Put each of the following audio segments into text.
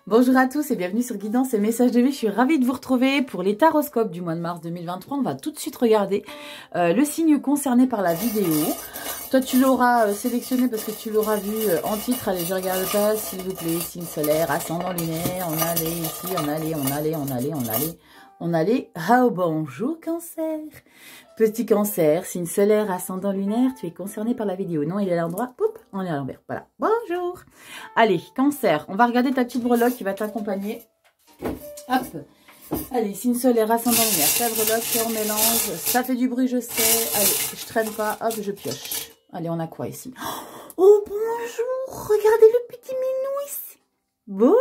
Bonjour à tous et bienvenue sur Guidance et Messages de vie. Je suis ravie de vous retrouver pour les taroscopes du mois de mars 2023. On va tout de suite regarder le signe concerné par la vidéo. Toi, tu l'auras sélectionné parce que tu l'auras vu en titre. Allez, je regarde pas, s'il vous plaît. Signe solaire, ascendant lunaire. On allait ici, on allait. Oh, bonjour Cancer. Petit Cancer, signe solaire, ascendant lunaire. Tu es concerné par la vidéo. Non, il est à l'endroit. Poup, on est à l'envers. Voilà. Bonjour. Allez, Cancer, on va regarder ta petite breloque qui va t'accompagner. Hop. Allez, signe solaire, ascendant lunaire. Ta breloque, on mélange. Ça fait du bruit, je sais. Allez, je traîne pas. Hop, je pioche. Allez, on a quoi ici? Oh, bonjour. Regardez le petit minou ici. Bonjour.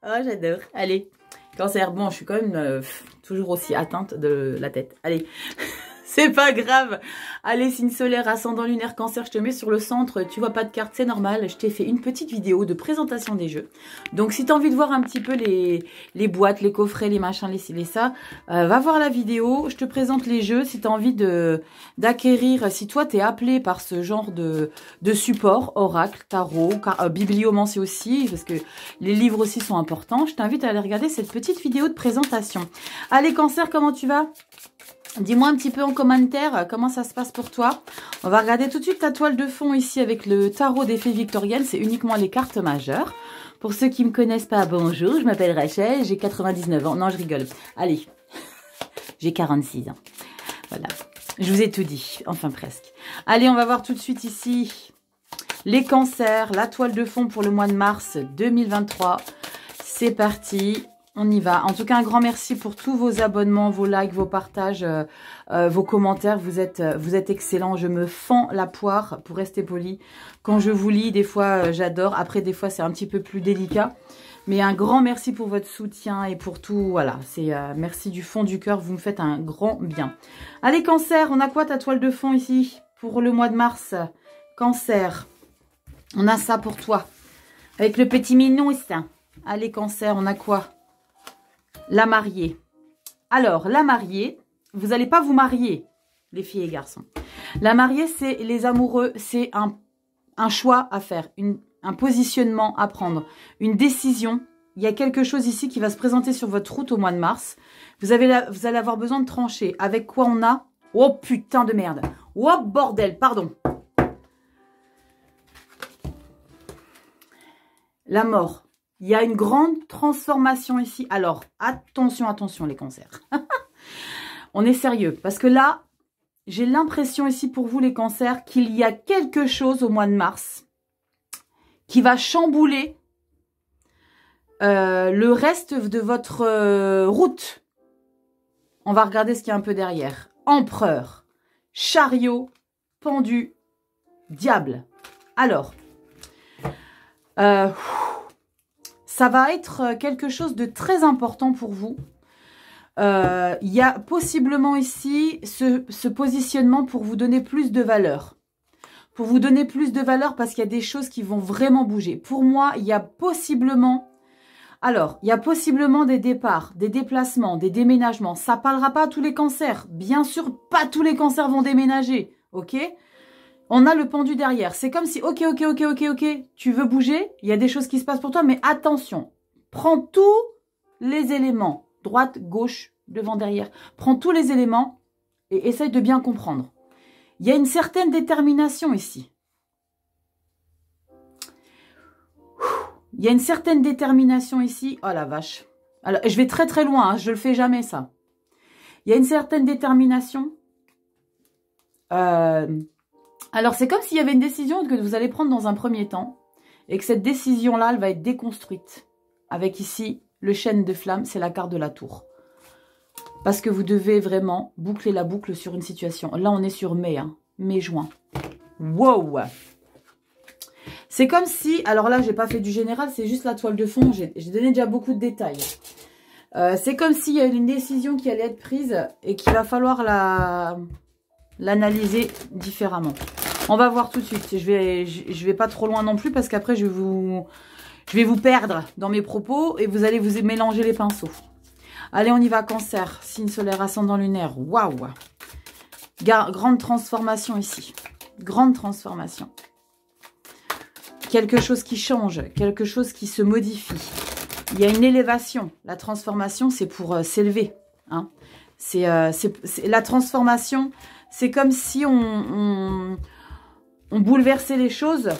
Oh, j'adore. Allez, Cancer. Bon, je suis quand même toujours aussi atteinte de la tête. Allez. C'est pas grave. Allez, signe solaire, ascendant lunaire, Cancer, je te mets sur le centre. Tu vois pas de carte, c'est normal. Je t'ai fait une petite vidéo de présentation des jeux. Donc, si tu as envie de voir un petit peu les boîtes, les coffrets, les machins, les ça, va voir la vidéo. Je te présente les jeux. Si tu as envie d'acquérir, si toi, tu es appelé par ce genre de support, oracle, tarot, bibliomancie aussi, parce que les livres aussi sont importants, je t'invite à aller regarder cette petite vidéo de présentation. Allez, Cancer, comment tu vas ? Dis-moi un petit peu en commentaire comment ça se passe pour toi. On va regarder tout de suite ta toile de fond ici avec le tarot des fées victoriennes. C'est uniquement les cartes majeures. Pour ceux qui ne me connaissent pas, bonjour, je m'appelle Rachel, j'ai 99 ans. Non, je rigole. Allez, j'ai 46 ans. Voilà, je vous ai tout dit, enfin presque. Allez, on va voir tout de suite ici les cancers, la toile de fond pour le mois de mars 2023. C'est parti. On y va. En tout cas, un grand merci pour tous vos abonnements, vos likes, vos partages, vos commentaires. Vous êtes excellents. Je me fends la poire pour rester poli. Quand je vous lis, des fois, j'adore. Après, des fois, c'est un petit peu plus délicat. Mais un grand merci pour votre soutien et pour tout. Voilà, c'est merci du fond du cœur. Vous me faites un grand bien. Allez, Cancer, on a quoi ta toile de fond ici pour le mois de mars? Cancer, on a ça pour toi. Avec le petit minou, ça. Allez, Cancer, on a quoi? La mariée. Alors, la mariée, vous n'allez pas vous marier, les filles et garçons. La mariée, c'est les amoureux, c'est un choix à faire, un positionnement à prendre, une décision. Il y a quelque chose ici qui va se présenter sur votre route au mois de mars. Vous allez avoir besoin de trancher. Avec quoi on a? Oh putain de merde. Oh bordel, pardon. La mort. Il y a une grande transformation ici. Alors, attention, attention les cancers. On est sérieux. Parce que là, j'ai l'impression ici pour vous les cancers qu'il y a quelque chose au mois de mars qui va chambouler le reste de votre route. On va regarder ce qu'il y a un peu derrière. Empereur, chariot, pendu, diable. Alors, ça va être quelque chose de très important pour vous. Il y a possiblement ici ce positionnement pour vous donner plus de valeur. Pour vous donner plus de valeur parce qu'il y a des choses qui vont vraiment bouger. Pour moi, il y a possiblement... Alors, il y a possiblement des départs, des déplacements, des déménagements. Ça ne parlera pas à tous les cancers. Bien sûr, pas tous les cancers vont déménager. Ok ? On a le pendu derrière. C'est comme si, ok, tu veux bouger, il y a des choses qui se passent pour toi, mais attention, prends tous les éléments, droite, gauche, devant, derrière. Prends tous les éléments et essaye de bien comprendre. Il y a une certaine détermination ici. Il y a une certaine détermination ici. Oh la vache. Alors, je vais très très loin, hein, je ne le fais jamais ça. Il y a une certaine détermination. Alors, c'est comme s'il y avait une décision que vous allez prendre dans un premier temps et que cette décision-là, elle va être déconstruite. Avec ici, le chêne de flamme, c'est la carte de la tour. Parce que vous devez vraiment boucler la boucle sur une situation. Là, on est sur mai, hein, mai-juin. Wow! C'est comme si, alors là, j'ai pas fait du général, c'est juste la toile de fond. J'ai donné déjà beaucoup de détails. C'est comme s'il y a une décision qui allait être prise et qu'il va falloir l'analyser différemment. On va voir tout de suite. Je vais pas trop loin non plus parce qu'après je vais vous perdre dans mes propos et vous allez vous mélanger les pinceaux. Allez, on y va, Cancer, signe solaire, ascendant lunaire. Waouh! Grande transformation ici. Grande transformation. quelque chose qui change, quelque chose qui se modifie. Il y a une élévation. La transformation, c'est pour s'élever. Hein. La transformation, c'est comme si on bouleversait les choses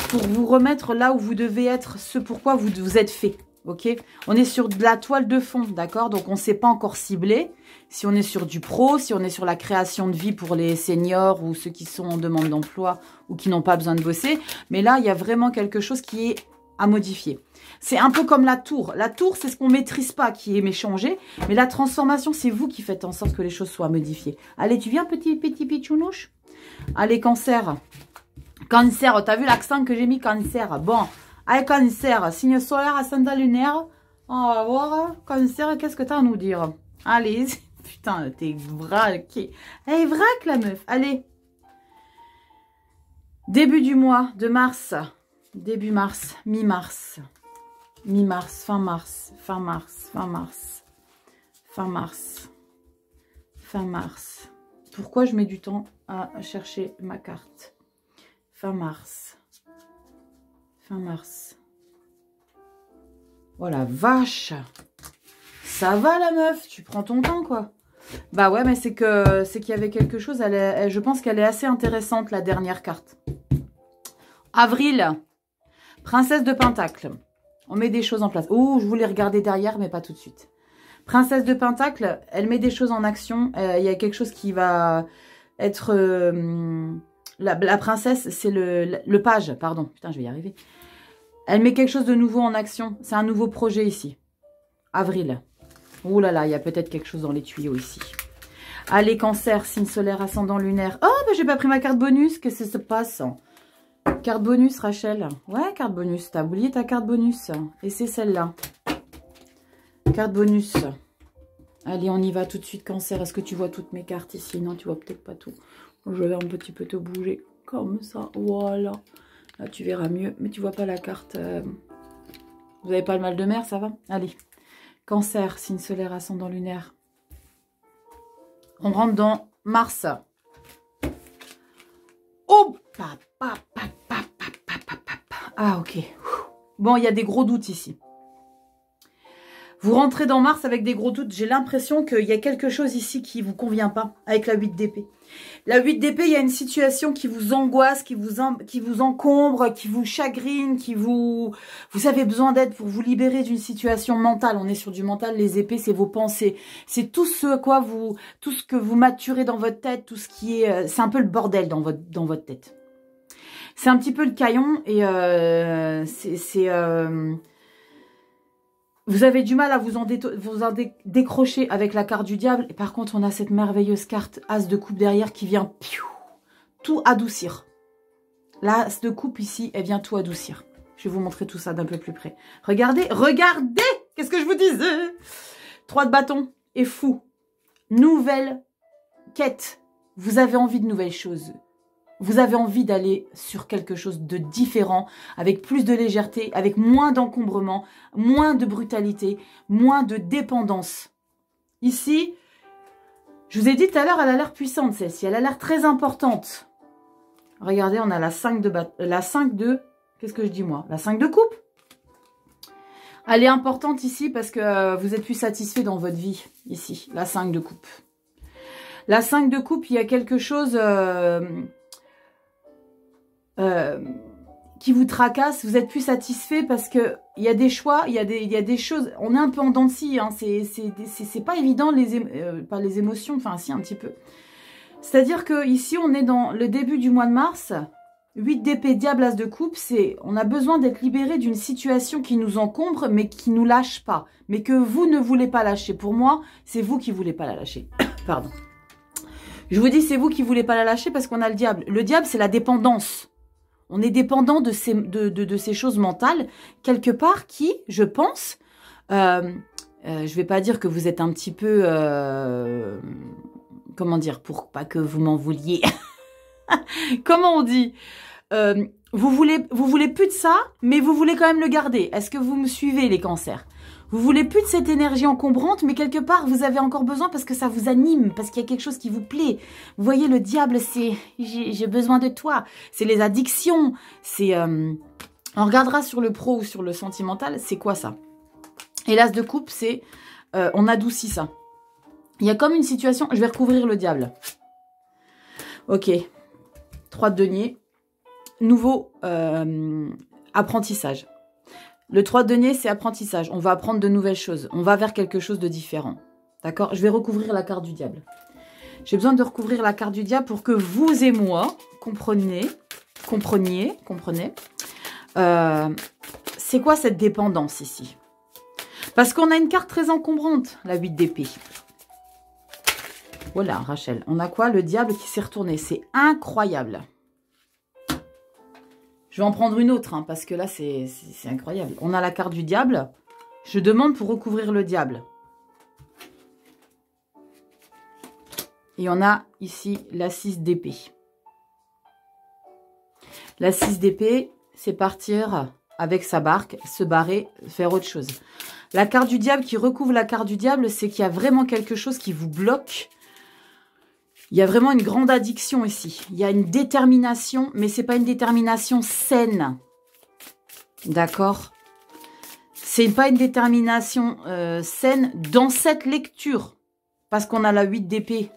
pour vous remettre là où vous devez être, ce pourquoi vous êtes fait. Ok, on est sur de la toile de fond, d'accord? Donc, on ne sait pas encore cibler. Si on est sur du pro, si on est sur la création de vie pour les seniors ou ceux qui sont en demande d'emploi ou qui n'ont pas besoin de bosser. Mais là, il y a vraiment quelque chose qui est à modifier. C'est un peu comme la tour. La tour, c'est ce qu'on ne maîtrise pas qui est changé. Mais la transformation, c'est vous qui faites en sorte que les choses soient modifiées. Allez, tu viens, petit pichounouche? Allez, cancer. Cancer, t'as vu l'accent que j'ai mis, cancer? Bon. Allez, cancer, signe solaire, ascendant lunaire. On va voir. Cancer, qu'est-ce que tu as à nous dire? Allez, putain, t'es vrac. Elle est vrac, la meuf. Allez. Début du mois de mars. Début mars, mi-mars. Mi-mars, fin mars, fin mars, fin mars. Fin mars. Fin mars. Pourquoi je mets du temps à chercher ma carte? Fin mars. Fin mars. Oh la vache. Ça va la meuf, tu prends ton temps quoi. Bah ouais, mais c'est qu'il y avait quelque chose, je pense qu'elle est assez intéressante la dernière carte. Avril. Princesse de Pentacle. On met des choses en place. Oh, je voulais regarder derrière, mais pas tout de suite. Princesse de Pentacle, elle met des choses en action. Il y a quelque chose qui va être... la princesse, c'est le page, pardon. Putain, je vais y arriver. Elle met quelque chose de nouveau en action. C'est un nouveau projet ici. Avril. Oh là là, il y a peut-être quelque chose dans les tuyaux ici. Allez, cancer, signe solaire, ascendant lunaire. Oh, bah j'ai pas pris ma carte bonus. Qu'est-ce que ça se passe? Carte bonus, Rachel. Ouais, carte bonus. T'as oublié ta carte bonus. Et c'est celle-là. Carte bonus. Allez, on y va tout de suite, cancer. Est-ce que tu vois toutes mes cartes ici? Non, tu vois peut-être pas tout. Je vais un petit peu te bouger comme ça. Voilà. Là, tu verras mieux. Mais tu vois pas la carte. Vous n'avez pas le mal de mer, ça va? Allez. Cancer, signe solaire, ascendant lunaire. On rentre dans Mars. Oh! Ah, ok. Bon, il y a des gros doutes ici. Vous rentrez dans Mars avec des gros doutes. J'ai l'impression qu'il y a quelque chose ici qui ne vous convient pas avec la 8 d'épée. La 8 d'épée, il y a une situation qui vous angoisse, qui vous encombre, qui vous chagrine, vous avez besoin d'aide pour vous libérer d'une situation mentale. On est sur du mental, les épées, c'est vos pensées. C'est tout ce que vous maturez dans votre tête, tout ce qui est... c'est un peu le bordel dans votre tête. C'est un petit peu le caillon et vous avez du mal à vous en décrocher avec la carte du diable. Et par contre, on a cette merveilleuse carte As de coupe derrière qui vient tout adoucir. L'As de coupe ici, elle vient tout adoucir. Je vais vous montrer tout ça d'un peu plus près. Regardez, regardez! Qu'est-ce que je vous disais? 3 de bâton et fou. Nouvelle quête. Vous avez envie de nouvelles choses. Vous avez envie d'aller sur quelque chose de différent, avec plus de légèreté, avec moins d'encombrement, moins de brutalité, moins de dépendance. Ici, je vous ai dit tout à l'heure, elle a l'air puissante celle-ci, elle a l'air très importante. Regardez, on a la 5 de... Qu'est-ce que je dis moi? La 5 de coupe. Elle est importante ici parce que vous êtes plus satisfait dans votre vie, ici, la 5 de coupe. La 5 de coupe, il y a quelque chose... qui vous tracasse, vous êtes plus satisfait parce que il y a des choix, il y a des choses, on est un peu en dents de scie, hein, c'est pas évident pas les émotions, enfin si un petit peu. C'est-à-dire que ici on est dans le début du mois de mars, 8 d'épée, diable, as de coupe, on a besoin d'être libéré d'une situation qui nous encombre mais qui nous lâche pas, mais que vous ne voulez pas lâcher. Pour moi, c'est vous qui voulez pas la lâcher. Pardon. Je vous dis c'est vous qui voulez pas la lâcher parce qu'on a le diable. Le diable c'est la dépendance. On est dépendant de ces choses mentales, quelque part, qui, je pense, je vais pas dire que vous êtes un petit peu, comment dire, pour pas que vous m'en vouliez. Comment on dit? Vous voulez plus de ça, mais vous voulez quand même le garder. Est-ce que vous me suivez, les cancers? Vous voulez plus de cette énergie encombrante, mais quelque part, vous avez encore besoin parce que ça vous anime, parce qu'il y a quelque chose qui vous plaît. Vous voyez, le diable, c'est « j'ai besoin de toi ». C'est les addictions, c'est On regardera sur le pro ou sur le sentimental, c'est quoi ça? Et l'as de coupe, c'est... on adoucit ça. Il y a comme une situation... Je vais recouvrir le diable. Ok. 3 de denier. Nouveau apprentissage. Le 3 de denier, c'est apprentissage. On va apprendre de nouvelles choses. On va vers quelque chose de différent. D'accord? Je vais recouvrir la carte du diable. J'ai besoin de recouvrir la carte du diable pour que vous et moi compreniez. C'est quoi cette dépendance ici? Parce qu'on a une carte très encombrante, la 8 d'épée. Voilà, Rachel. On a quoi? Le diable qui s'est retourné. C'est incroyable. Je vais en prendre une autre, hein, parce que là, c'est incroyable. On a la carte du diable. Je demande pour recouvrir le diable. Et on a ici la 6 d'épée. La 6 d'épée, c'est partir avec sa barque, se barrer, faire autre chose. La carte du diable qui recouvre la carte du diable, c'est qu'il y a vraiment quelque chose qui vous bloque. Il y a vraiment une grande addiction ici. Il y a une détermination, mais ce n'est pas une détermination saine. D'accord? Ce n'est pas une détermination saine dans cette lecture. Parce qu'on a la 8 d'épée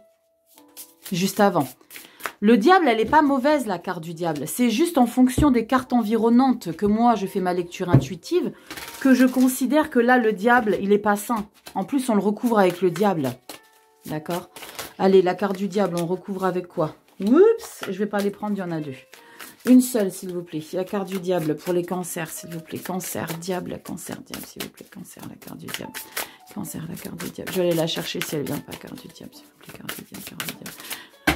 juste avant. Le diable, elle n'est pas mauvaise, la carte du diable. C'est juste en fonction des cartes environnantes que moi, je fais ma lecture intuitive, que je considère que là, le diable, il n'est pas sain. En plus, on le recouvre avec le diable. D'accord? Allez, la carte du diable, on recouvre avec quoi? Oups, je ne vais pas les prendre, il y en a 2. Une seule, s'il vous plaît. La carte du diable pour les cancers, s'il vous plaît. Cancer, diable, s'il vous plaît. Cancer, la carte du diable. Cancer, la carte du diable. Je vais aller la chercher si elle ne vient pas. Carte du diable, s'il vous plaît. Carte du diable, carte du diable.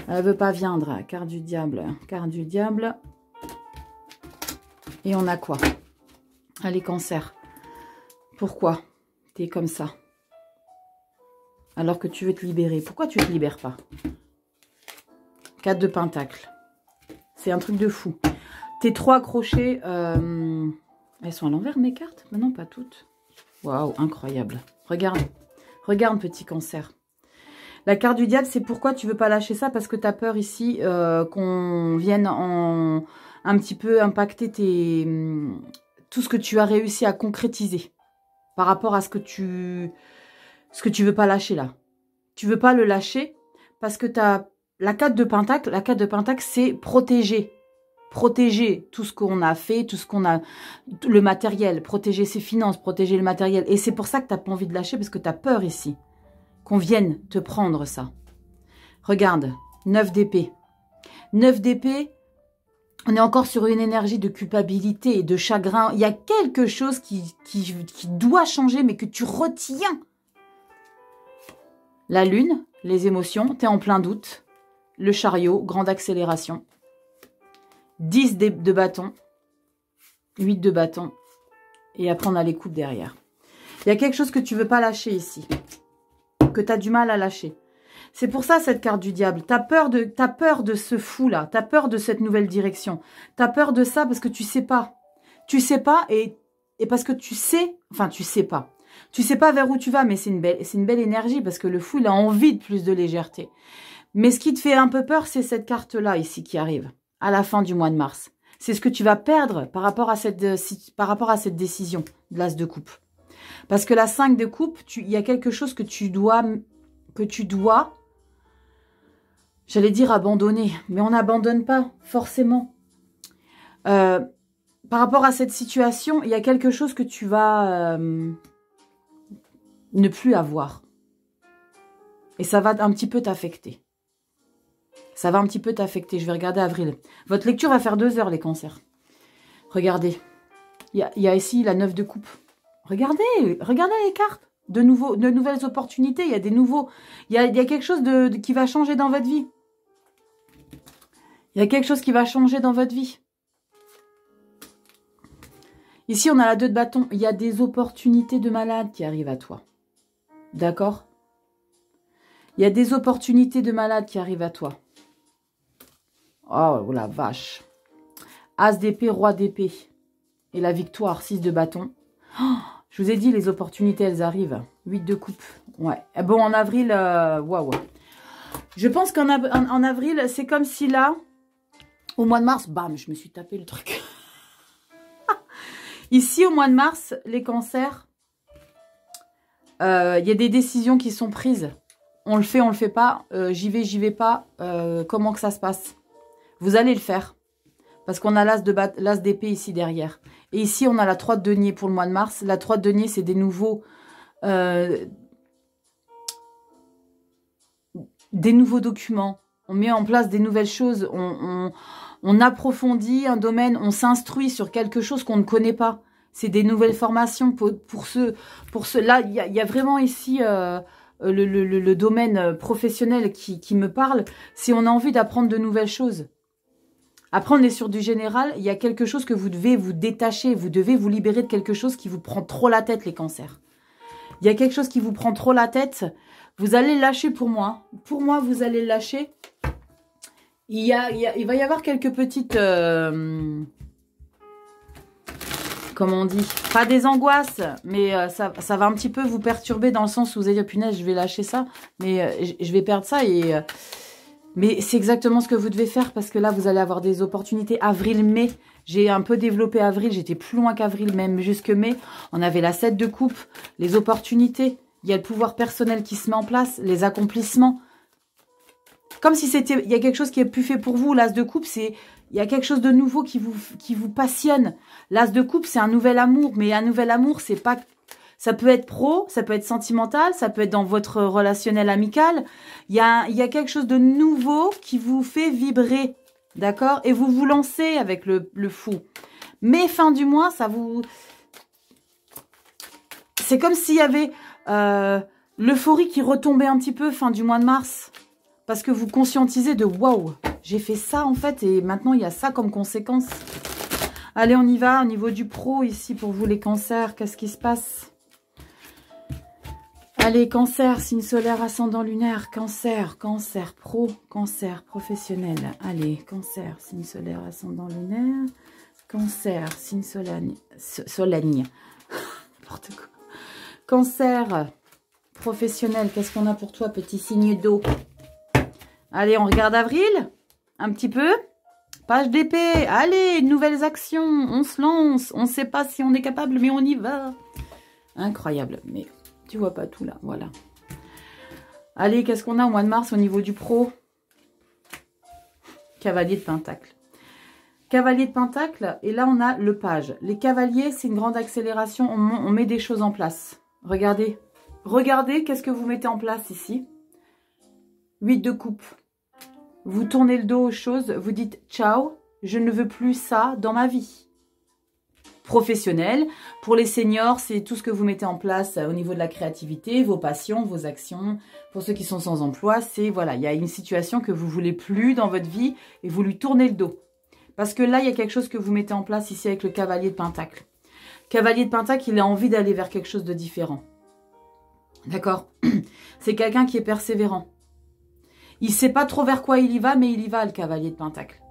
Elle ne veut pas viendre. Carte du diable, carte du diable. Et on a quoi? Allez, cancer. Pourquoi tu es comme ça? Alors que tu veux te libérer. Pourquoi tu ne te libères pas? 4 de pentacle. C'est un truc de fou. Tes 3 crochets, elles sont à l'envers mes cartes? Mais non, pas toutes. Waouh, incroyable. Regarde. Regarde, petit cancer. La carte du diable, c'est pourquoi tu ne veux pas lâcher ça? Parce que tu as peur ici qu'on vienne un petit peu impacter tout ce que tu as réussi à concrétiser. Par rapport à ce que tu veux pas lâcher là. Tu veux pas le lâcher parce que tu as la 4 de pentacle. La 4 de pentacle, c'est protéger. Protéger tout ce qu'on a fait, tout ce qu'on a, le matériel, protéger ses finances, protéger le matériel. Et c'est pour ça que tu n'as pas envie de lâcher parce que tu as peur ici. Qu'on vienne te prendre ça. Regarde, 9 d'épée. 9 d'épée, on est encore sur une énergie de culpabilité et de chagrin. Il y a quelque chose qui doit changer, mais que tu retiens. La lune, les émotions, tu es en plein doute. Le chariot, grande accélération. 10 de bâton. 8 de bâton. Et après, on a les coupes derrière. Il y a quelque chose que tu ne veux pas lâcher ici. Que tu as du mal à lâcher. C'est pour ça cette carte du diable. Tu as peur de ce fou-là. Tu as peur de cette nouvelle direction. Tu as peur de ça parce que tu sais pas. Tu sais pas et parce que tu sais... Enfin, tu sais pas. Tu sais pas vers où tu vas, mais c'est une belle énergie parce que le fou, il a envie de plus de légèreté. Mais ce qui te fait un peu peur, c'est cette carte-là ici qui arrive à la fin du mois de mars. C'est ce que tu vas perdre par rapport à cette décision de l'as de coupe. Parce que la 5 de coupe, il y a quelque chose que tu dois, j'allais dire abandonner, mais on n'abandonne pas forcément. Par rapport à cette situation, il y a quelque chose que tu vas ne plus avoir. Et ça va un petit peu t'affecter. Ça va un petit peu t'affecter. Je vais regarder avril. Votre lecture va faire 2 heures, les cancers. Regardez. Il y a ici la 9 de coupe. Regardez les cartes. De nouvelles opportunités. Il y a des nouveaux... Il y a quelque chose qui va changer dans votre vie. Il y a quelque chose qui va changer dans votre vie. Ici, on a la 2 de bâton. Il y a des opportunités de malade qui arrivent à toi. D'accord? Il y a des opportunités de malade qui arrivent à toi. Oh la vache. As d'épée, roi d'épée. Et la victoire, 6 de bâton. Oh, je vous ai dit, les opportunités, elles arrivent. 8 de coupe. Ouais. Bon, en avril, waouh. Je pense qu'en avril, c'est comme si là, au mois de mars, bam, je me suis tapé le truc. Ici, au mois de mars, les cancers, il y a des décisions qui sont prises. On le fait pas. J'y vais pas. Comment que ça se passe? Vous allez le faire. Parce qu'on a l'as d'épée ici derrière. Et ici, on a la 3 de denier pour le mois de mars. La 3 de denier, c'est des nouveaux documents. On met en place des nouvelles choses. On approfondit un domaine. On s'instruit sur quelque chose qu'on ne connaît pas. C'est des nouvelles formations pour ceux. Là, il y a vraiment ici le domaine professionnel qui me parle. Si on a envie d'apprendre de nouvelles choses. Après, on est sur du général. Il y a quelque chose que vous devez vous détacher. Vous devez vous libérer de quelque chose qui vous prend trop la tête, les cancers. Il y a quelque chose qui vous prend trop la tête. Vous allez le lâcher pour moi. Pour moi, vous allez le lâcher. Il va y avoir quelques petites... comment on dit? Pas des angoisses, mais ça va un petit peu vous perturber dans le sens où vous allez dire, punaise, je vais lâcher ça. Mais je vais perdre ça et... mais c'est exactement ce que vous devez faire parce que là, vous allez avoir des opportunités. Avril-mai, j'ai un peu développé avril. J'étais plus loin qu'avril, même jusque mai. On avait la 7 de coupe, les opportunités. Il y a le pouvoir personnel qui se met en place, les accomplissements. Comme si c'était, il y a quelque chose qui est plus fait pour vous. L'as de coupe, il y a quelque chose de nouveau qui vous passionne. L'as de coupe, c'est un nouvel amour. Mais un nouvel amour, c'est pas... Ça peut être pro, ça peut être sentimental, ça peut être dans votre relationnel amical. Il y a quelque chose de nouveau qui vous fait vibrer, d'accord? Et vous vous lancez avec le fou. Mais fin du mois, ça vous... C'est comme s'il y avait l'euphorie qui retombait un petit peu fin du mois de mars. Parce que vous conscientisez de « Waouh, j'ai fait ça en fait et maintenant il y a ça comme conséquence. » Allez, on y va au niveau du pro ici pour vous les cancers. Qu'est-ce qui se passe? Allez, cancer, signe solaire, ascendant lunaire, cancer, cancer pro, cancer professionnel. Allez, cancer, signe solaire, ascendant lunaire, cancer, signe solaigne. N'importe quoi. Cancer professionnel, qu'est-ce qu'on a pour toi, petit signe d'eau? Allez, on regarde avril, un petit peu. Page d'épée, allez, nouvelles actions, on se lance. On ne sait pas si on est capable, mais on y va. Incroyable, mais... Tu vois pas tout là, voilà. Allez, qu'est-ce qu'on a au mois de mars au niveau du pro? Cavalier de Pentacle. Cavalier de Pentacle, et là on a le page. Les cavaliers, c'est une grande accélération, on met des choses en place. Regardez. Regardez, qu'est-ce que vous mettez en place ici? 8 de coupe. Vous tournez le dos aux choses, vous dites « Ciao, je ne veux plus ça dans ma vie ». Professionnel. Pour les seniors, c'est tout ce que vous mettez en place au niveau de la créativité, vos passions, vos actions. Pour ceux qui sont sans emploi, c'est voilà, il y a une situation que vous voulez plus dans votre vie et vous lui tournez le dos. Parce que là, il y a quelque chose que vous mettez en place ici avec le cavalier de Pentacle. Cavalier de Pentacle, il a envie d'aller vers quelque chose de différent. D'accord? C'est quelqu'un qui est persévérant. Il ne sait pas trop vers quoi il y va, mais il y va, le cavalier de Pentacle.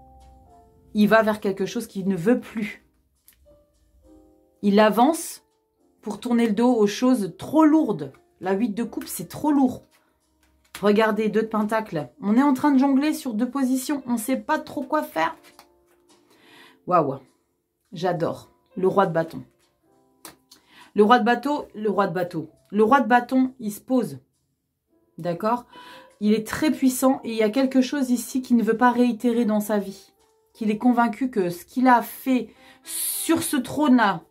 Il va vers quelque chose qu'il ne veut plus. Il avance pour tourner le dos aux choses trop lourdes. La 8 de coupe, c'est trop lourd. Regardez, 2 de Pentacle. On est en train de jongler sur 2 positions. On ne sait pas trop quoi faire. Waouh, j'adore. Le roi de bâton. Le roi de bâton, il se pose. D'accord? Il est très puissant et il y a quelque chose ici qu'il ne veut pas réitérer dans sa vie. Qu'il est convaincu que ce qu'il a fait sur ce trône-là,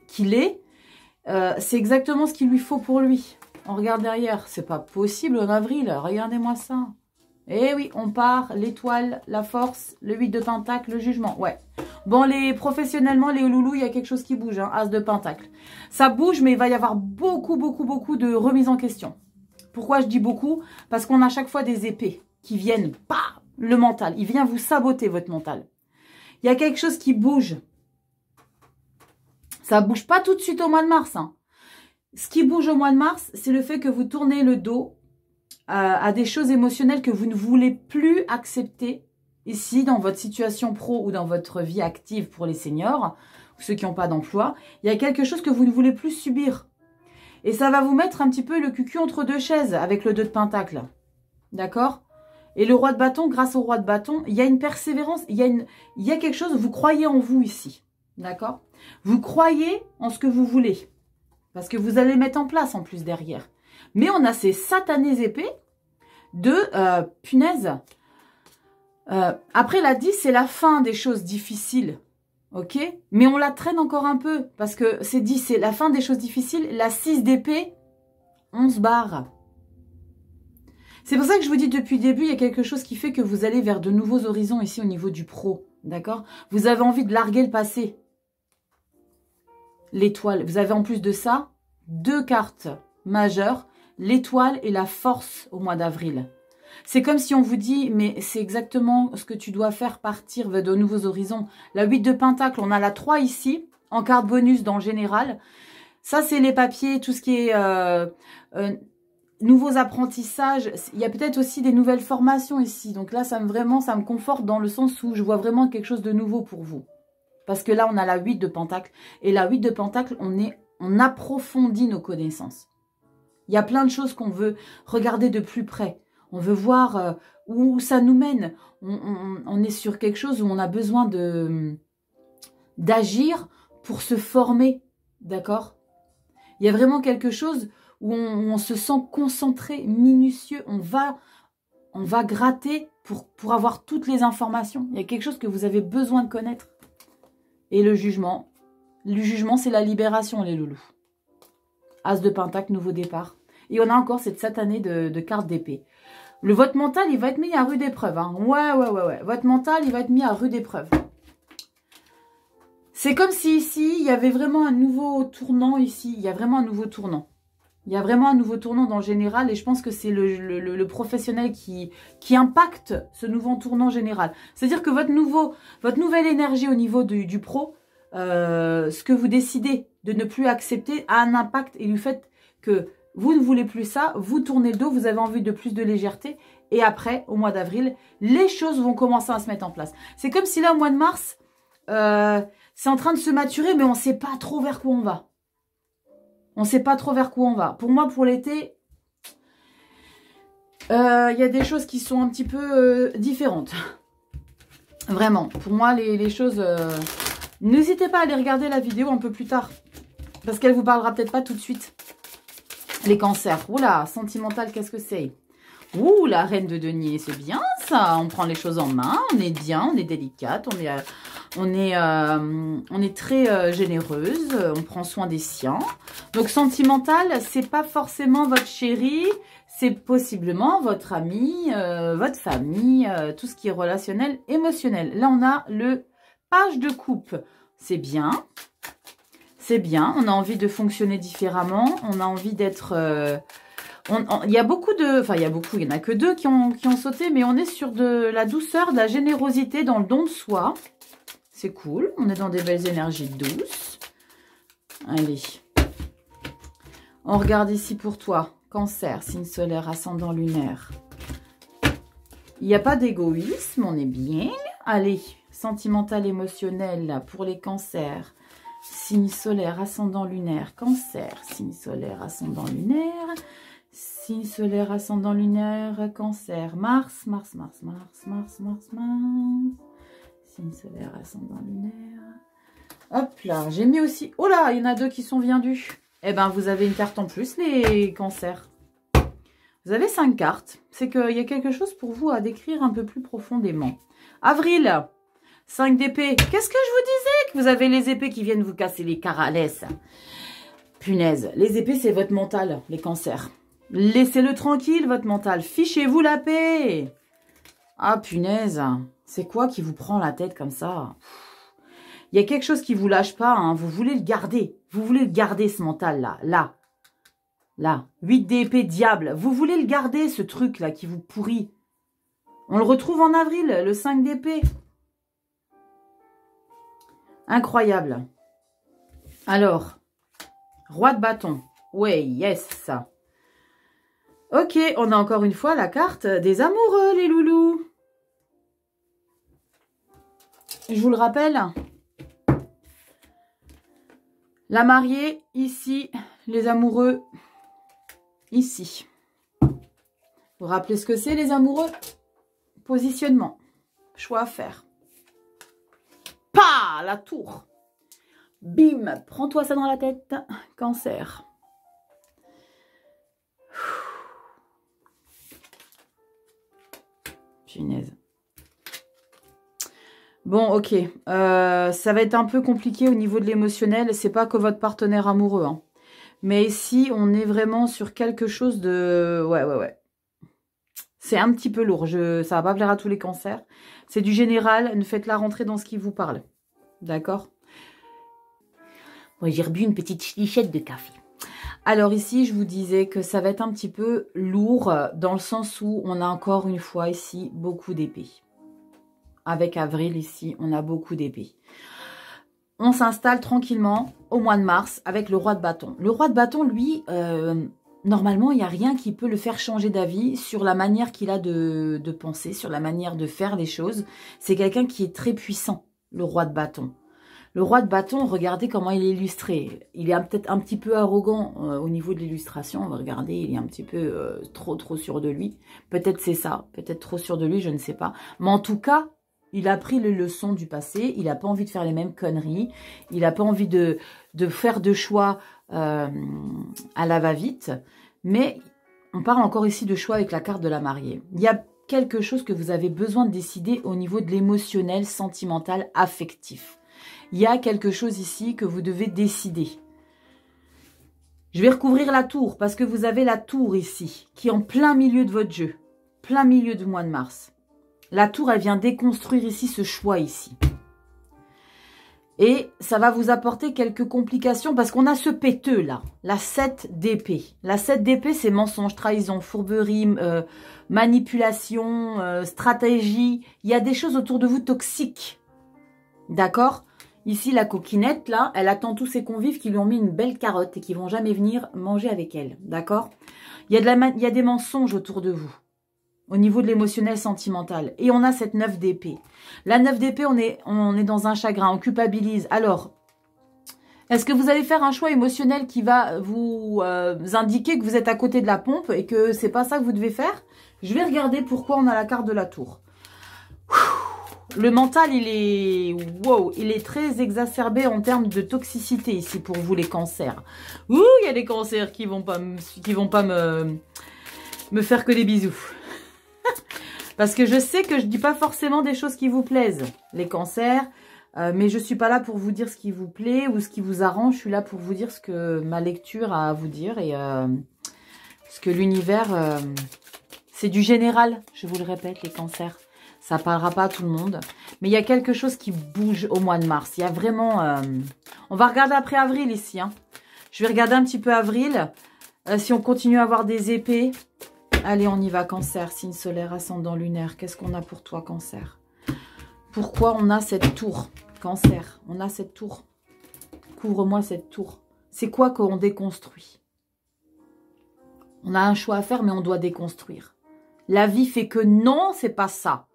qu'il est, c'est exactement ce qu'il lui faut pour lui. On regarde derrière, c'est pas possible en avril, regardez-moi ça. Eh oui, on part, l'étoile, la force, le 8 de Pentacle, le jugement, ouais. Bon, professionnellement, les loulous, il y a quelque chose qui bouge, hein, As de Pentacle. Ça bouge, mais il va y avoir beaucoup de remises en question. Pourquoi je dis beaucoup? Parce qu'on a à chaque fois des épées qui viennent, le mental, il vient vous saboter votre mental. Il y a quelque chose qui bouge. Ça ne bouge pas tout de suite au mois de mars. Hein. Ce qui bouge au mois de mars, c'est le fait que vous tournez le dos à des choses émotionnelles que vous ne voulez plus accepter ici dans votre situation pro ou dans votre vie active pour les seniors ou ceux qui n'ont pas d'emploi. Il y a quelque chose que vous ne voulez plus subir. Et ça va vous mettre un petit peu le cul entre 2 chaises avec le 2 de Pentacle. D'accord? Et le roi de bâton, grâce au roi de bâton, il y a une persévérance, il y a quelque chose, vous croyez en vous ici. D'accord? Vous croyez en ce que vous voulez. Parce que vous allez mettre en place en plus derrière. Mais on a ces satanées épées de punaise. Après la 10, c'est la fin des choses difficiles. Ok? Mais on la traîne encore un peu. Parce que c'est 10, c'est la fin des choses difficiles. La 6 d'épée, on se barre. C'est pour ça que je vous dis depuis le début, il y a quelque chose qui fait que vous allez vers de nouveaux horizons ici au niveau du pro. D'accord? Vous avez envie de larguer le passé. L'étoile. Vous avez en plus de ça, 2 cartes majeures. L'étoile et la force au mois d'avril. C'est comme si on vous dit, mais c'est exactement ce que tu dois faire, partir vers de nouveaux horizons. La 8 de Pentacle, on a la 3 ici, en carte bonus dans le général. Ça, c'est les papiers, tout ce qui est nouveaux apprentissages. Il y a peut-être aussi des nouvelles formations ici. Donc là, ça me conforte dans le sens où je vois vraiment quelque chose de nouveau pour vous. Parce que là, on a la 8 de Pentacle. Et la 8 de Pentacle, on approfondit nos connaissances. Il y a plein de choses qu'on veut regarder de plus près. On veut voir où ça nous mène. On est sur quelque chose où on a besoin d'agir pour se former. D'accord? Il y a vraiment quelque chose où on se sent concentré, minutieux. On va gratter pour avoir toutes les informations. Il y a quelque chose que vous avez besoin de connaître. Et le jugement. Le jugement, c'est la libération, les loulous. As de Pentacle, nouveau départ. Et on a encore cette satanée de cartes d'épée. Votre mental, il va être mis à rude épreuve. Hein. Ouais. Votre mental, il va être mis à rude épreuve. C'est comme si ici, il y avait vraiment un nouveau tournant ici. Il y a vraiment un nouveau tournant. Il y a vraiment un nouveau tournant dans le général. Et je pense que c'est le professionnel qui impacte ce nouveau tournant général. C'est-à-dire que votre nouvelle énergie au niveau du pro, ce que vous décidez de ne plus accepter a un impact. Et du fait que vous ne voulez plus ça, vous tournez le dos, vous avez envie de plus de légèreté. Et après, au mois d'avril, les choses vont commencer à se mettre en place. C'est comme si là, au mois de mars, c'est en train de se maturer, mais on ne sait pas trop vers quoi on va. On ne sait pas trop vers quoi on va. Pour moi, pour l'été, il y a des choses qui sont un petit peu différentes. Vraiment. Pour moi, les choses... N'hésitez pas à aller regarder la vidéo un peu plus tard. Parce qu'elle ne vous parlera peut-être pas tout de suite. Les cancers. Oula, sentimental, qu'est-ce que c'est? Ouh, la reine de denier, c'est bien ça. On prend les choses en main, on est bien, on est délicate, on est très généreuse, on prend soin des siens. Donc sentimental, c'est pas forcément votre chéri, c'est possiblement votre ami, votre famille, tout ce qui est relationnel, émotionnel. Là, on a le page de coupe. C'est bien. C'est bien, on a envie de fonctionner différemment, on a envie d'être... il y a beaucoup de... Enfin, il y en a que 2 qui ont sauté, mais on est sur de la douceur, de la générosité dans le don de soi. C'est cool, on est dans des belles énergies douces. Allez. On regarde ici pour toi. Cancer, signe solaire, ascendant lunaire. Il n'y a pas d'égoïsme, on est bien. Allez, sentimental, émotionnel pour les cancers. Signe solaire, ascendant lunaire, cancer, signe solaire, ascendant lunaire, signe solaire, ascendant lunaire, cancer, Mars, signe solaire, ascendant lunaire. Hop là, j'ai mis aussi, oh là, il y en a 2 qui sont vendus. Eh ben, vous avez une carte en plus, les cancers. Vous avez 5 cartes, c'est qu'il y a quelque chose pour vous à décrire un peu plus profondément. Avril. 5 d'épée. Qu'est-ce que je vous disais? Que vous avez les épées qui viennent vous casser les caralès. Punaise. Les épées, c'est votre mental, les cancers. Laissez-le tranquille, votre mental. Fichez-vous la paix. Ah, punaise. C'est quoi qui vous prend la tête comme ça? Il y a quelque chose qui vous lâche pas. Hein. Vous voulez le garder. Vous voulez le garder, ce mental-là. Là. 8 d'épée, diable. Vous voulez le garder, ce truc-là qui vous pourrit. On le retrouve en avril, le 5 d'épée. Incroyable. Alors, roi de bâton. Ouais, yes. Ok, on a encore une fois la carte des amoureux, les loulous. Je vous le rappelle. La mariée, ici. Les amoureux, ici. Vous vous rappelez ce que c'est, les amoureux? Positionnement. Choix à faire. Pas la tour. Bim, prends-toi ça dans la tête. Cancer. Punaise. Bon, ok. Ça va être un peu compliqué au niveau de l'émotionnel. C'est pas que votre partenaire amoureux. Hein. Mais ici, on est vraiment sur quelque chose de... Ouais. C'est un petit peu lourd. Ça va pas plaire à tous les cancers. C'est du général. Faites-la rentrer dans ce qui vous parle. D'accord? Moi, j'ai rebu une petite lichette de café. Alors ici, je vous disais que ça va être un petit peu lourd dans le sens où on a encore une fois ici beaucoup d'épées. Avec Avril ici, on a beaucoup d'épées. On s'installe tranquillement au mois de mars avec le roi de bâton. Le roi de bâton, lui, normalement, il n'y a rien qui peut le faire changer d'avis sur la manière qu'il a de penser, sur la manière de faire les choses. C'est quelqu'un qui est très puissant, le roi de bâton. Le roi de bâton, regardez comment il est illustré. Il est peut-être un petit peu arrogant au niveau de l'illustration. On va regarder, il est un petit peu trop sûr de lui. Peut-être c'est ça, peut-être trop sûr de lui, je ne sais pas. Mais en tout cas, il a pris les leçons du passé. Il n'a pas envie de faire les mêmes conneries. Il n'a pas envie de faire de choix à la va-vite. Mais on parle encore ici de choix avec la carte de la mariée. Il y a quelque chose que vous avez besoin de décider au niveau de l'émotionnel, sentimental, affectif. Il y a quelque chose ici que vous devez décider. Je vais recouvrir la tour parce que vous avez la tour ici qui est en plein milieu de votre jeu. Plein milieu du mois de mars. La tour, elle vient déconstruire ici ce choix ici. Et ça va vous apporter quelques complications parce qu'on a ce péteux là. La 7 d'épée. La 7 d'épée, c'est mensonge, trahison, fourberie, manipulation, stratégie. Il y a des choses autour de vous toxiques. D'accord ? Ici, la coquinette, là, elle attend tous ses convives qui lui ont mis une belle carotte et qui vont jamais venir manger avec elle. D'accord? Il y a des mensonges autour de vous. Au niveau de l'émotionnel sentimental. Et on a cette 9 d'épée. La 9 d'épée, on est dans un chagrin, on culpabilise. Alors, est-ce que vous allez faire un choix émotionnel qui va vous indiquer que vous êtes à côté de la pompe et que c'est pas ça que vous devez faire? Je vais regarder pourquoi on a la carte de la tour. Le mental, il est très exacerbé en termes de toxicité ici pour vous les cancers. Ouh, il y a des cancers qui vont pas me faire que des bisous. Parce que je sais que je dis pas forcément des choses qui vous plaisent, les cancers, mais je suis pas là pour vous dire ce qui vous plaît ou ce qui vous arrange. Je suis là pour vous dire ce que ma lecture a à vous dire et ce que l'univers, c'est du général. Je vous le répète, les cancers. Ça parlera pas à tout le monde. Mais il y a quelque chose qui bouge au mois de mars. Il y a vraiment... On va regarder après avril ici. Hein. Je vais regarder un petit peu avril. Si on continue à avoir des épées. Allez, on y va, cancer. Signe solaire, ascendant lunaire. Qu'est-ce qu'on a pour toi, cancer? Pourquoi on a cette tour? Cancer, on a cette tour. Couvre-moi cette tour. C'est quoi qu'on déconstruit? On a un choix à faire, mais on doit déconstruire. La vie fait que non, c'est pas ça.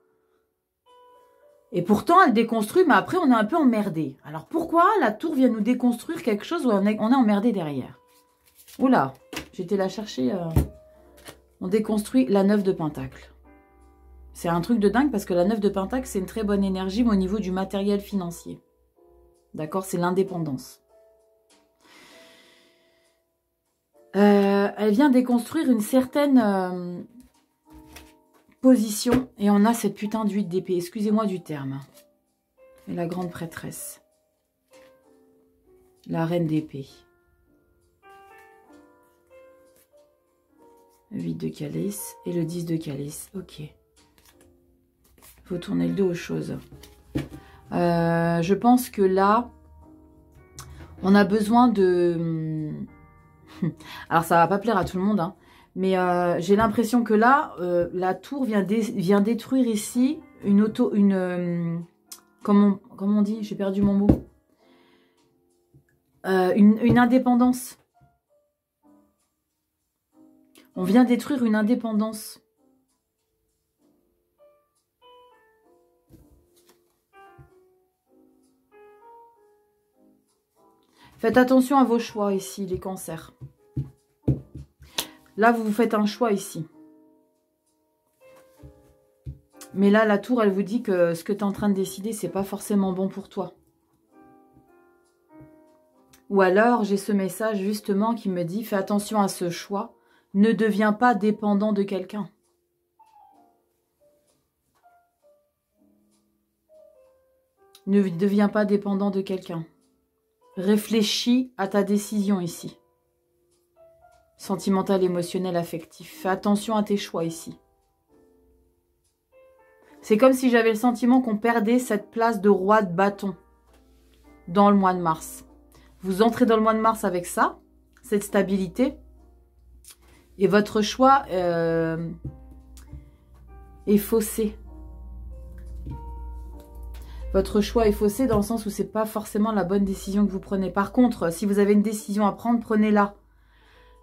Et pourtant, elle déconstruit, mais après, on est un peu emmerdé. Alors, pourquoi la tour vient nous déconstruire quelque chose où on est emmerdé derrière? Oula, j'étais la chercher. On déconstruit la 9 de Pentacle. C'est un truc de dingue parce que la 9 de Pentacle, c'est une très bonne énergie, mais au niveau du matériel financier. D'accord? C'est l'indépendance. Elle vient déconstruire une certaine... position, et on a cette putain d'huile d'épée. Excusez-moi du terme. Et la grande prêtresse. La reine d'épée. 8 de calice et le 10 de calice. Ok. Faut tourner le dos aux choses. Je pense que là, on a besoin de... Alors, ça va pas plaire à tout le monde, hein. Mais j'ai l'impression que là, la tour vient détruire ici comment on dit? J'ai perdu mon mot. Une indépendance. On vient détruire une indépendance. Faites attention à vos choix ici, les cancers. Là, vous faites un choix ici. Mais là, la tour, elle vous dit que ce que tu es en train de décider, c'est pas forcément bon pour toi. Ou alors, j'ai ce message justement qui me dit, fais attention à ce choix, ne deviens pas dépendant de quelqu'un. Ne deviens pas dépendant de quelqu'un. Réfléchis à ta décision ici. Sentimental, émotionnel, affectif. Fais attention à tes choix ici. C'est comme si j'avais le sentiment qu'on perdait cette place de roi de bâton dans le mois de mars. Vous entrez dans le mois de mars avec ça, cette stabilité, et votre choix est faussé. Votre choix est faussé dans le sens où c'est pas forcément la bonne décision que vous prenez. Par contre, si vous avez une décision à prendre, prenez-la.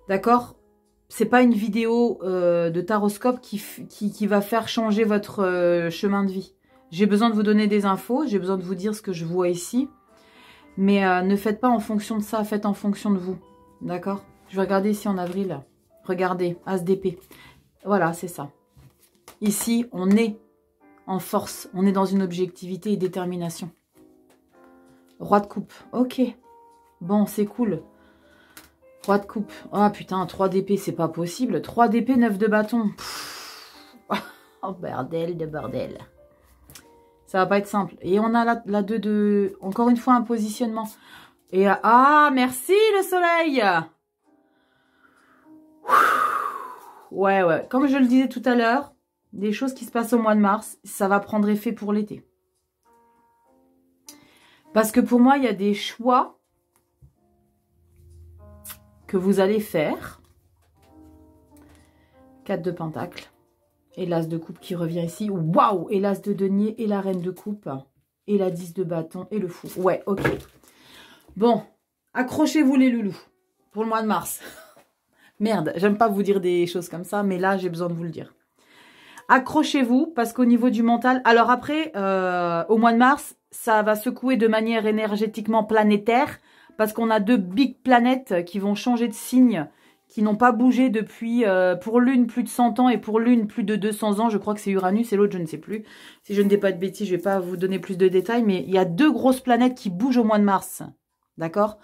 D'accord? C'est pas une vidéo de taroscope qui va faire changer votre chemin de vie. J'ai besoin de vous donner des infos, j'ai besoin de vous dire ce que je vois ici. Mais ne faites pas en fonction de ça, faites en fonction de vous. D'accord? Je vais regarder ici en avril. Regardez, As d'épée. Voilà, c'est ça. Ici, on est en force. On est dans une objectivité et détermination. Roi de coupe. Ok. Bon, c'est cool. Roi de coupe. Ah putain, 3 d'épée, c'est pas possible. 3 d'épée, 9 de bâton. Oh, bordel de bordel. Ça va pas être simple. Et on a la 2 de... Encore une fois, un positionnement. Et ah, merci le soleil. Ouais. Comme je le disais tout à l'heure, des choses qui se passent au mois de mars, ça va prendre effet pour l'été. Parce que pour moi, il y a des choix que vous allez faire. 4 de pentacle. Et l'as de coupe qui revient ici. Waouh! Et l'as de denier et la reine de coupe. Et la 10 de bâton et le fou. Ouais, ok. Bon, accrochez-vous les loulous pour le mois de mars. Merde, j'aime pas vous dire des choses comme ça, mais là, j'ai besoin de vous le dire. Accrochez-vous parce qu'au niveau du mental... Alors après, au mois de mars, ça va secouer de manière énergétiquement planétaire parce qu'on a 2 big planètes qui vont changer de signe, qui n'ont pas bougé depuis, pour l'une, plus de 100 ans et pour l'une, plus de 200 ans. Je crois que c'est Uranus et l'autre, je ne sais plus. Si je ne dis pas de bêtises, je ne vais pas vous donner plus de détails, mais il y a 2 grosses planètes qui bougent au mois de mars. D'accord?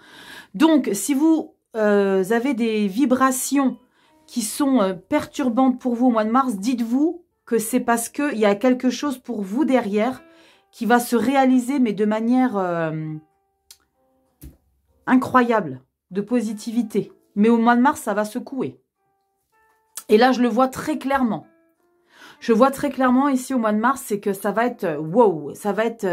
Donc, si vous avez des vibrations qui sont perturbantes pour vous au mois de mars, dites-vous que c'est parce qu'il y a quelque chose pour vous derrière qui va se réaliser, mais de manière incroyable, de positivité. Mais au mois de mars, ça va secouer. Et là, je le vois très clairement. Je vois très clairement ici au mois de mars, c'est que ça va être wow, ça va être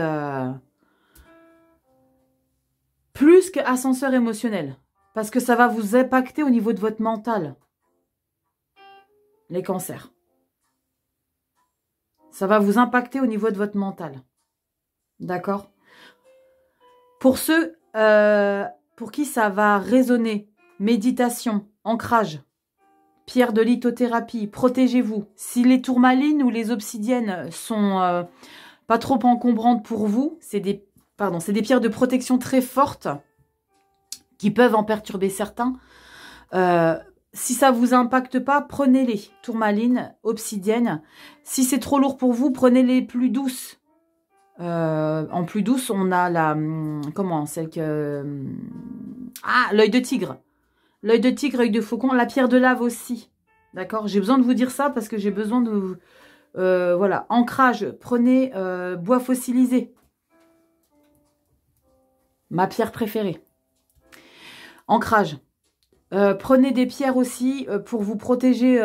plus qu'ascenseur émotionnel. Parce que ça va vous impacter au niveau de votre mental. Les cancers. Ça va vous impacter au niveau de votre mental. D'accord? Pour ceux pour qui ça va résonner, méditation, ancrage, pierre de lithothérapie, protégez-vous. Si les tourmalines ou les obsidiennes sont pas trop encombrantes pour vous, c'est des pierres de protection très fortes qui peuvent en perturber certains. Si ça ne vous impacte pas, prenez-les. Tourmalines, obsidiennes. Si c'est trop lourd pour vous, prenez les plus douces. En plus douce, on a la... Comment? Celle que... Ah, l'œil de tigre. L'œil de tigre, œil de faucon. La pierre de lave aussi. D'accord? J'ai besoin de vous dire ça parce que j'ai besoin de... voilà. Ancrage. Prenez bois fossilisé. Ma pierre préférée. Ancrage. Prenez des pierres aussi pour vous protéger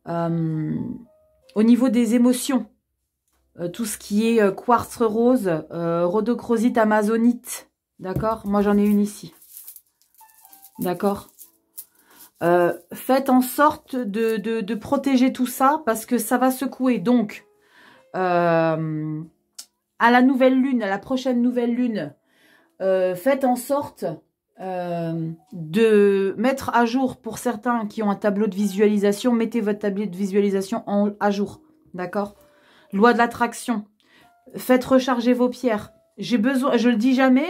au niveau des émotions. Tout ce qui est quartz rose, rhodochrosite amazonite. D'accord? Moi, j'en ai une ici. D'accord? Faites en sorte de protéger tout ça parce que ça va secouer. Donc, à la nouvelle lune, à la prochaine nouvelle lune, faites en sorte de mettre à jour, pour certains qui ont un tableau de visualisation, mettez votre tableau de visualisation à jour. D'accord? Loi de l'attraction. Faites recharger vos pierres. J'ai besoin, je le dis jamais,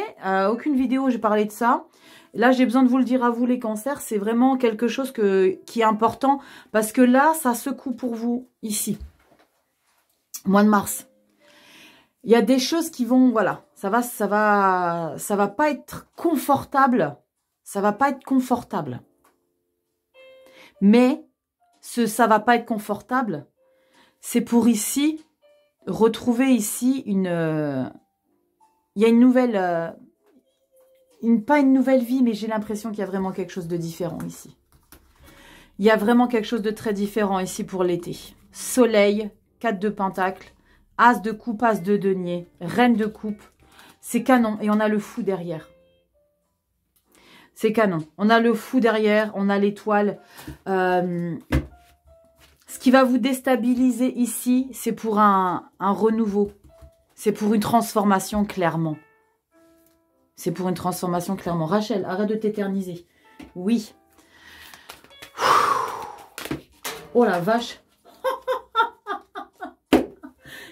aucune vidéo j'ai parlé de ça. Là, j'ai besoin de vous le dire à vous les cancers. C'est vraiment quelque chose qui est important parce que là, ça secoue pour vous ici. Mois de mars. Il y a des choses qui vont, voilà, Ça va pas être confortable. Ça va pas être confortable. Mais ça va pas être confortable, c'est pour ici retrouver ici il y a une nouvelle, pas une nouvelle vie, mais j'ai l'impression qu'il y a vraiment quelque chose de différent ici. Il y a vraiment quelque chose de très différent ici pour l'été. Soleil, 4 de pentacle, as de coupe, as de denier, reine de coupe. C'est canon. Et on a le fou derrière. C'est canon. On a le fou derrière, on a l'étoile. Ce qui va vous déstabiliser ici, c'est pour un renouveau. C'est pour une transformation, clairement. C'est pour une transformation, clairement. Rachel, arrête de t'éterniser. Oui. Oh la vache.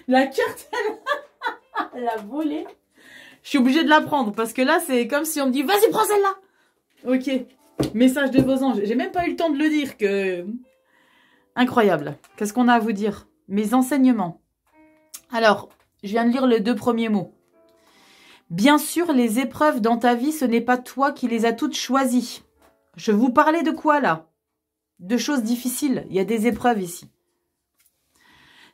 La carte, elle a volé. Je suis obligée de la prendre parce que là, c'est comme si on me dit « Vas-y, prends celle-là !» Ok. Message de vos anges. J'ai même pas eu le temps de le dire que... Incroyable. Qu'est-ce qu'on a à vous dire? Mes enseignements. Alors, je viens de lire les 2 premiers mots. Bien sûr, les épreuves dans ta vie, ce n'est pas toi qui les as toutes choisies. Je vous parlais de quoi là? De choses difficiles. Il y a des épreuves ici.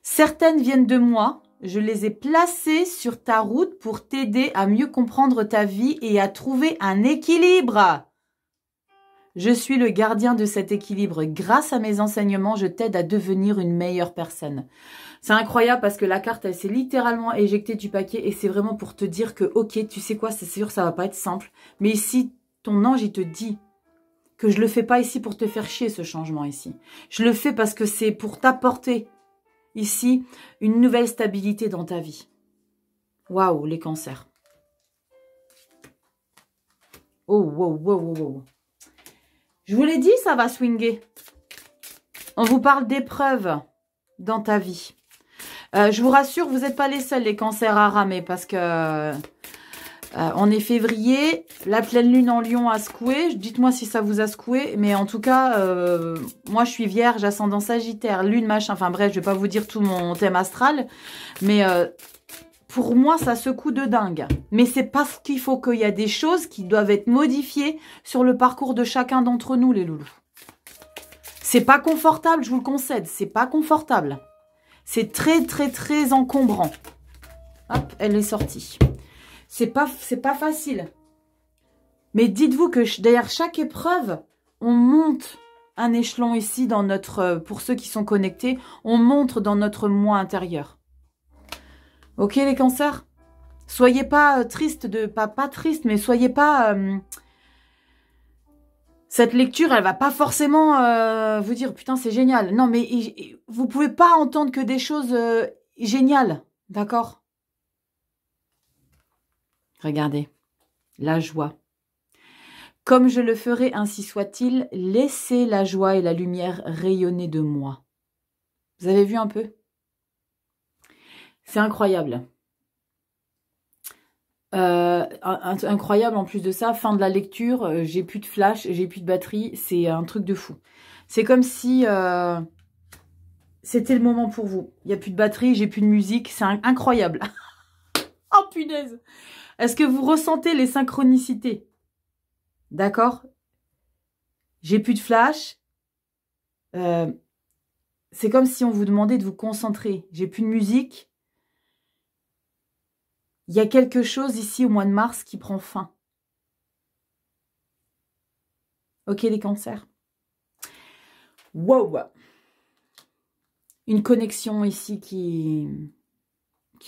Certaines viennent de moi. Je les ai placées sur ta route pour t'aider à mieux comprendre ta vie et à trouver un équilibre. Je suis le gardien de cet équilibre. Grâce à mes enseignements, je t'aide à devenir une meilleure personne. C'est incroyable parce que la carte, elle s'est littéralement éjectée du paquet et c'est vraiment pour te dire que, ok, tu sais quoi, c'est sûr, ça va pas être simple. Mais ici, ton ange, il te dit que je le fais pas ici pour te faire chier, ce changement ici. Je le fais parce que c'est pour t'apporter ici une nouvelle stabilité dans ta vie. Waouh, les cancers. Oh, wow, wow, wow, wow. Je vous l'ai dit, ça va swinguer. On vous parle d'épreuves dans ta vie. Je vous rassure, vous n'êtes pas les seuls, les cancers, à ramer, parce que on est février, la pleine lune en lion a secoué. Dites-moi si ça vous a secoué, mais en tout cas, moi je suis vierge, ascendant sagittaire, lune, machin, enfin bref, je vais pas vous dire tout mon thème astral, mais pour moi, ça secoue de dingue. Mais c'est parce qu'il faut qu'il y a des choses qui doivent être modifiées sur le parcours de chacun d'entre nous, les loulous. C'est pas confortable, je vous le concède. C'est pas confortable. C'est très, très, très encombrant. Hop, elle est sortie. C'est pas facile. Mais dites-vous que derrière chaque épreuve, on monte un échelon ici dans notre... Pour ceux qui sont connectés, on monte dans notre moi intérieur. Ok les cancers? Soyez pas tristes de... Pas triste, mais soyez pas... cette lecture, elle va pas forcément vous dire « Putain, c'est génial ». Non, mais vous pouvez pas entendre que des choses géniales. D'accord? Regardez. La joie. Comme je le ferai, ainsi soit-il, laissez la joie et la lumière rayonner de moi. Vous avez vu un peu? C'est incroyable. Incroyable en plus de ça, fin de la lecture, j'ai plus de flash, j'ai plus de batterie, c'est un truc de fou. C'est comme si c'était le moment pour vous. Il n'y a plus de batterie, j'ai plus de musique, c'est incroyable. Oh punaise! Est-ce que vous ressentez les synchronicités? D'accord? J'ai plus de flash. C'est comme si on vous demandait de vous concentrer. J'ai plus de musique. Il y a quelque chose ici au mois de mars qui prend fin. Ok les cancers. Wow. Une connexion ici qui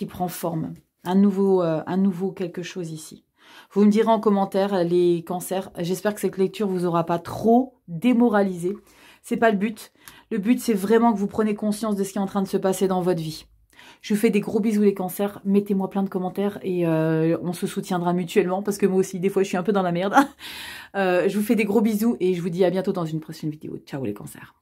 prend forme. Un nouveau quelque chose ici. Vous me direz en commentaire les cancers. J'espère que cette lecture vous aura pas trop démoralisé. C'est pas le but. Le but c'est vraiment que vous preniez conscience de ce qui est en train de se passer dans votre vie. Je vous fais des gros bisous les cancers, mettez-moi plein de commentaires et on se soutiendra mutuellement parce que moi aussi des fois je suis un peu dans la merde. Je vous fais des gros bisous et je vous dis à bientôt dans une prochaine vidéo. Ciao les cancers.